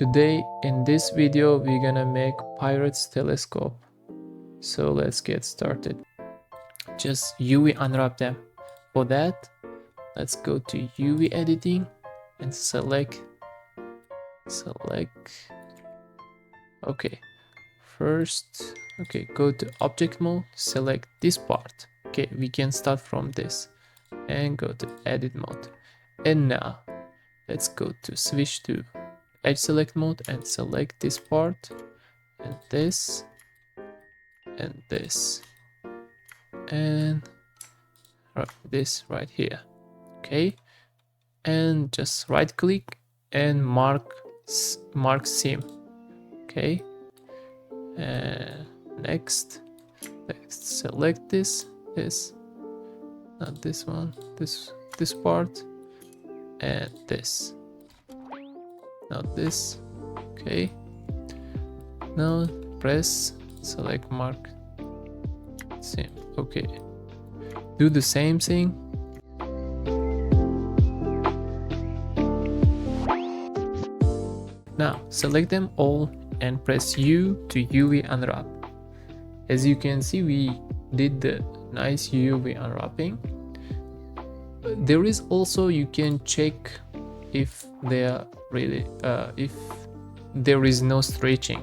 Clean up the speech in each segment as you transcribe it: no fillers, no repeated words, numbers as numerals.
Today in this video we're gonna make Pirate's telescope. So let's get started. Just UV unwrap them. For that, let's go to UV editing and select. Okay, first, okay, go to object mode, select this part. Okay, we can start from this and go to edit mode. And now let's go to switch to edge select mode and select this part and this and this and this right here. Okay, and just right click and mark seam. Okay, and next let's select this not this one, this part and this, not this. Okay, now press select mark seam. Okay, do the same thing. Now select them all and press U to UV unwrap. As you can see, we did the nice UV unwrapping. There is also, you can check if they are really if there is no stretching.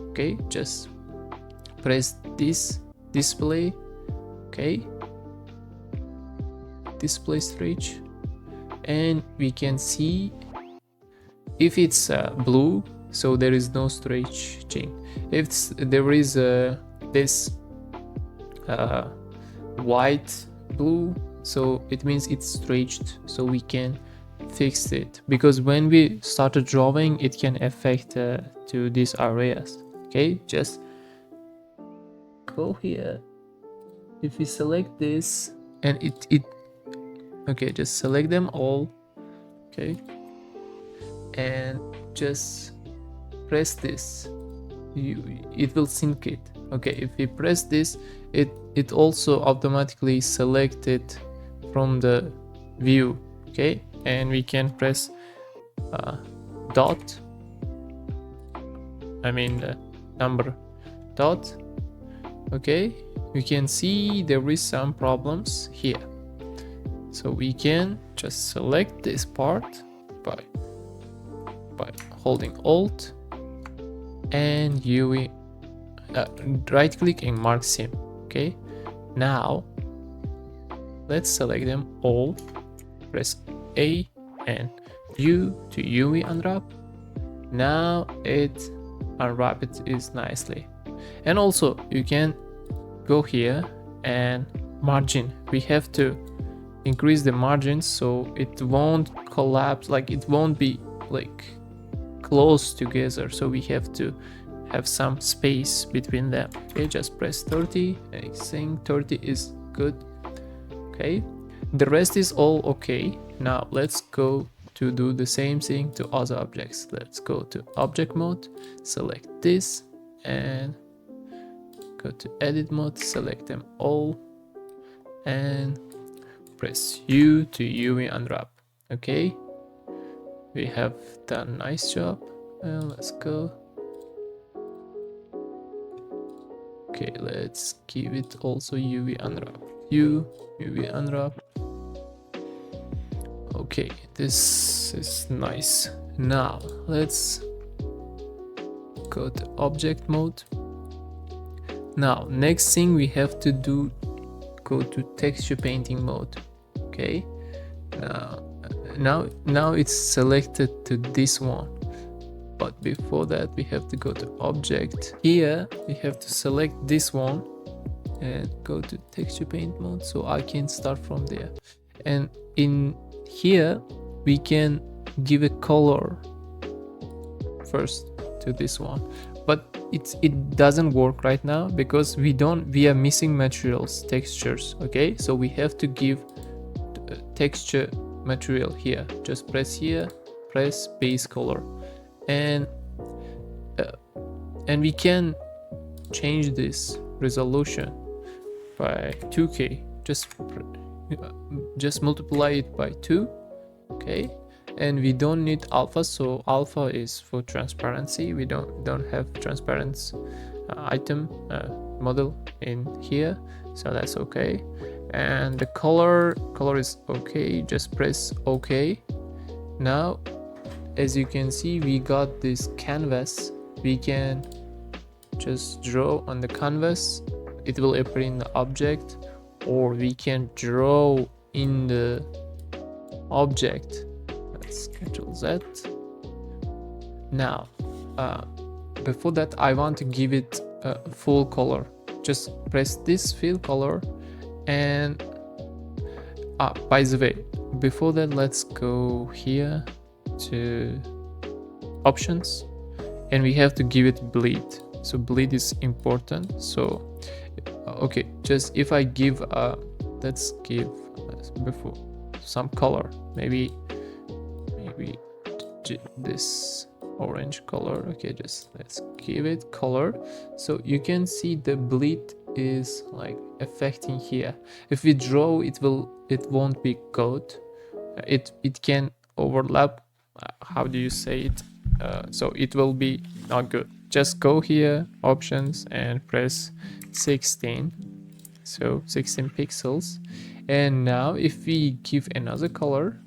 Okay, just press this display. Okay, display stretch, and we can see if it's blue, so there is no stretching. If there is this white blue, so it means it's stretched, so we can fix it, because when we started drawing it can affect to these areas. Okay, just go here. If we select this and it okay, just select them all. Okay, and just press this, it will sync it. Okay, if we press this, it also automatically select it from the view. Okay, and we can press dot, I mean the number dot. Okay, we can see there is some problems here, so we can just select this part by holding Alt and UV right click and mark seam. Okay, now let's select them all, press A and U to UV unwrap. Now it unwrap it is nicely. And also you can go here and margin, we have to increase the margins so it won't collapse, like it won't be like close together, so we have to have some space between them. Okay, just press 30. I think 30 is good. Okay, the rest is all okay. Now let's go to do the same thing to other objects. Let's go to object mode, select this and go to edit mode, select them all and press U to UV unwrap. Okay, we have done nice job. And let's go. Okay, let's give it also UV unwrap. UV unwrap. Okay, this is nice. Now let's go to object mode. Now next thing we have to do, go to texture painting mode. Okay, now it's selected to this one, but before that we have to go to object. Here we have to select this one and go to texture paint mode, so I can start from there. And in here we can give a color first to this one, but it doesn't work right now because we are missing materials, textures. Okay, so we have to give texture material here. Just press here, press base color, and we can change this resolution by 2K. Just multiply it by 2. Okay, and we don't need alpha, so alpha is for transparency. We don't have transparent item model in here, so that's okay. And the color is okay, just press OK. Now as you can see, we got this canvas. We can just draw on the canvas, it will appear in the object, or we can draw in the object. Let's Ctrl Z. Now before that, I want to give it a full color. Just press this fill color, and by the way, before that, let's go here to options, and we have to give it bleed. So bleed is important. So okay, just if I give let's give before some color, maybe this orange color. Okay, just let's give it color. So you can see the bleed is like affecting here. If we draw, it won't be good. It can overlap. How do you say it? So it will be not good. Just go here, options, and press 16. So 16 pixels. And now if we give another color,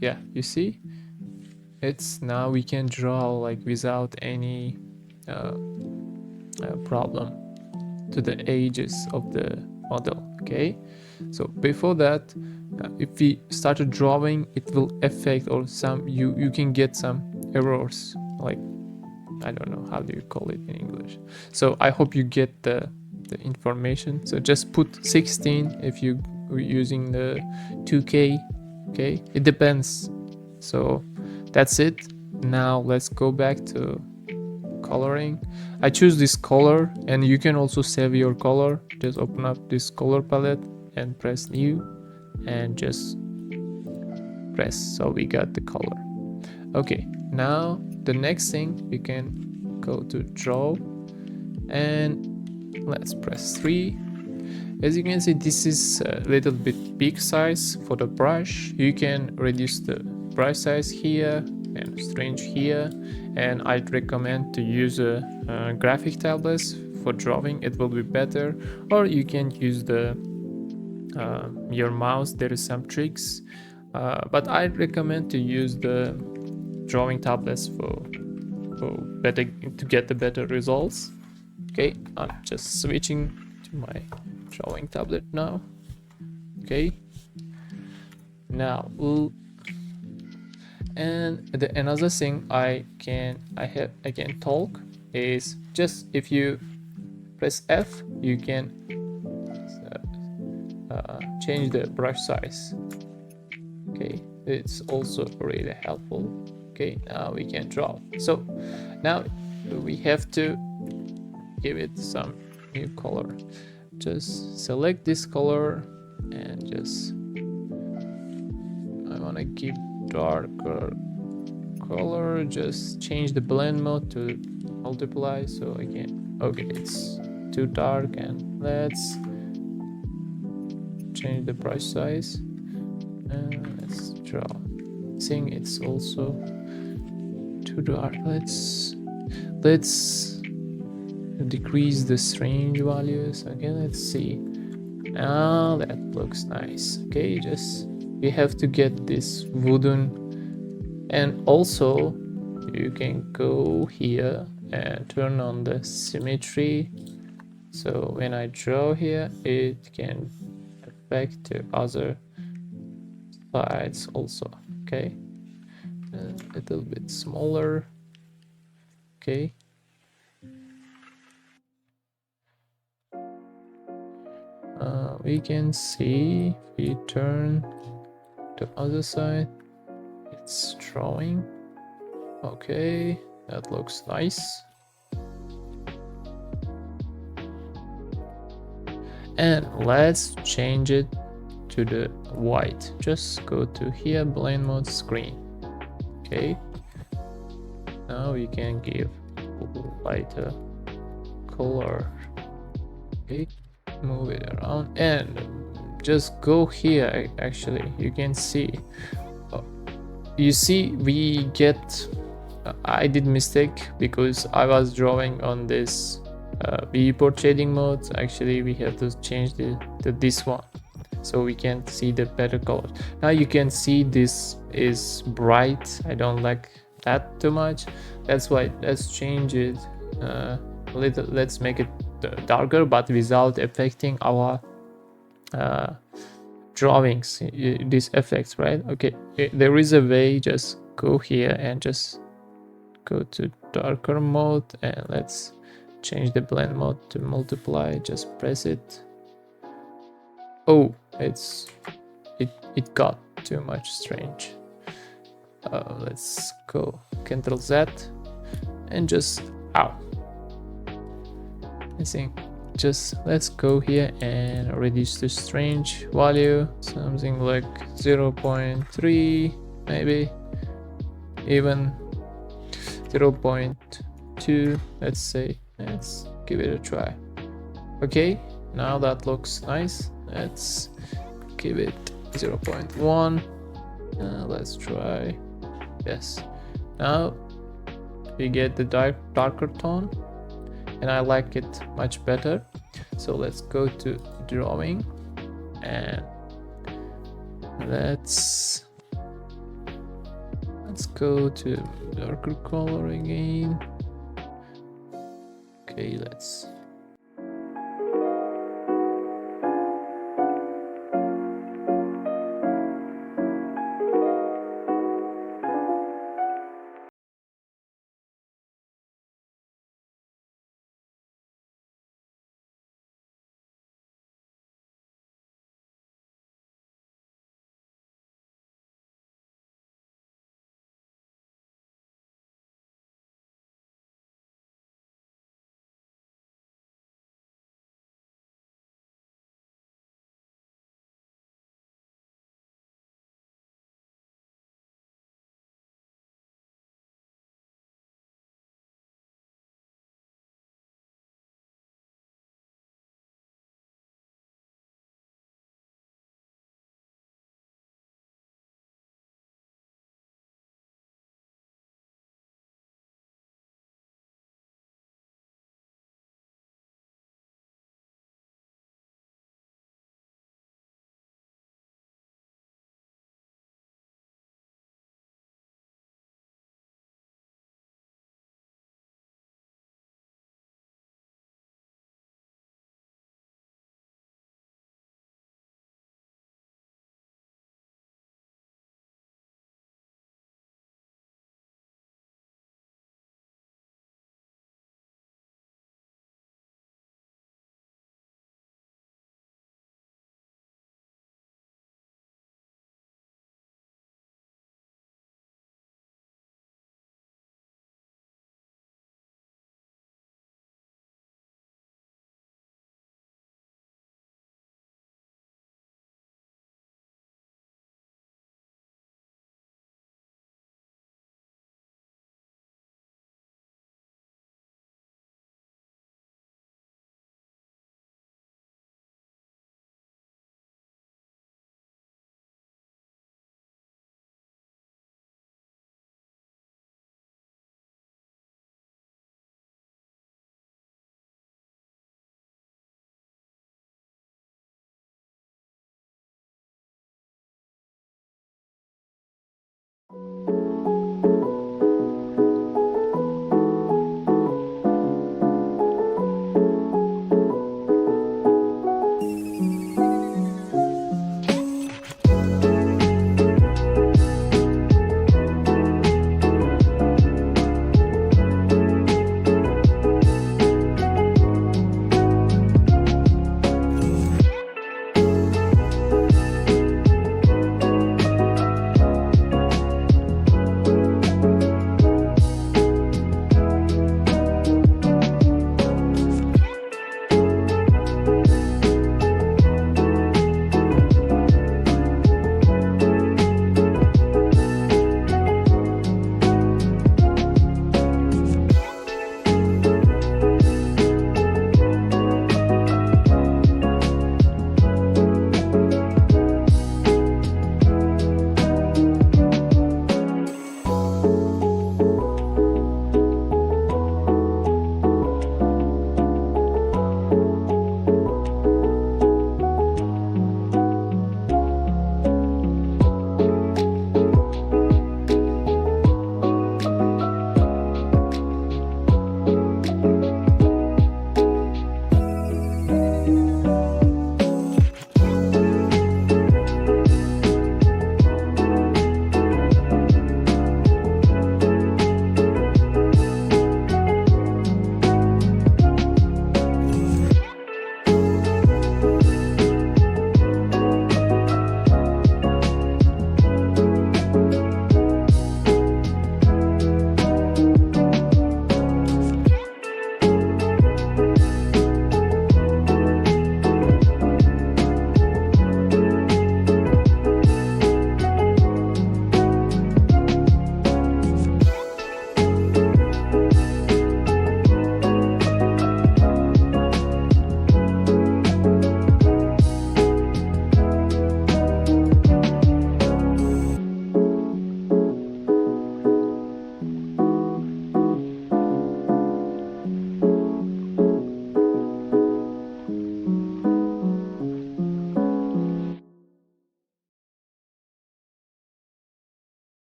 yeah, you see, it's now we can draw like without any problem to the edges of the model. Okay, so before that, if we started drawing, it will affect, or some you can get some errors, like I don't know how do you call it in English. So I hope you get the information. So just put 16 if you are using the 2K. Okay, it depends. So that's it. Now let's go back to coloring. I choose this color, and you can also save your color. Just open up this color palette and press new, and just press, so we got the color. Okay, now the next thing, we can go to draw, and let's press 3. As you can see, this is a little bit big size for the brush. You can reduce the brush size here and strange here, and I'd recommend to use a graphic tablets for drawing. It will be better, or you can use the your mouse. There is some tricks, but I'd recommend to use the drawing tablets for better, to get the better results. Okay, I'm just switching to my drawing tablet now. Okay, now and another thing I can talk is, just if you press F, you can change the brush size. Okay, it's also really helpful. Okay, now we can draw. So now we have to give it some new color. Just select this color, and just I want to give darker color. Just change the blend mode to multiply. So again, okay, it's too dark, and let's change the brush size, and let's draw. I think it's also too dark. Let's decrease the strange values. Okay, let's see. Now that looks nice. Okay, just we have to get this wooden, and also you can go here and turn on the symmetry, so when I draw here, it can affect the other sides also. Okay, a little bit smaller. Okay, we can see, if we turn the other side, it's drawing. Okay, that looks nice. And let's change it to the white. Just go to here, blend mode, screen. Okay, now we can give lighter color. Okay, move it around, and just go here. Actually, you can see you see we get, I did mistake because I was drawing on this BE port shading mode. Actually we have to change the this one so we can see the better colors. Now you can see this is bright. I don't like that too much. That's why let's change it a little. Let's make it darker but without affecting our drawings, these effects, right? Okay, there is a way. Just go here and just go to darker mode, and let's change the blend mode to multiply. Just press it. Oh, it got too much strange. Let's go Ctrl Z and just I think just let's go here and reduce the strange value, something like 0.3, maybe even 0.2. let's say. Let's give it a try. Okay, now that looks nice. Let's give it 0.1. Let's try. Yes, now we get the darker tone and I like it much better. So let's go to drawing and let's go to darker color again. Okay, let's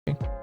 watching.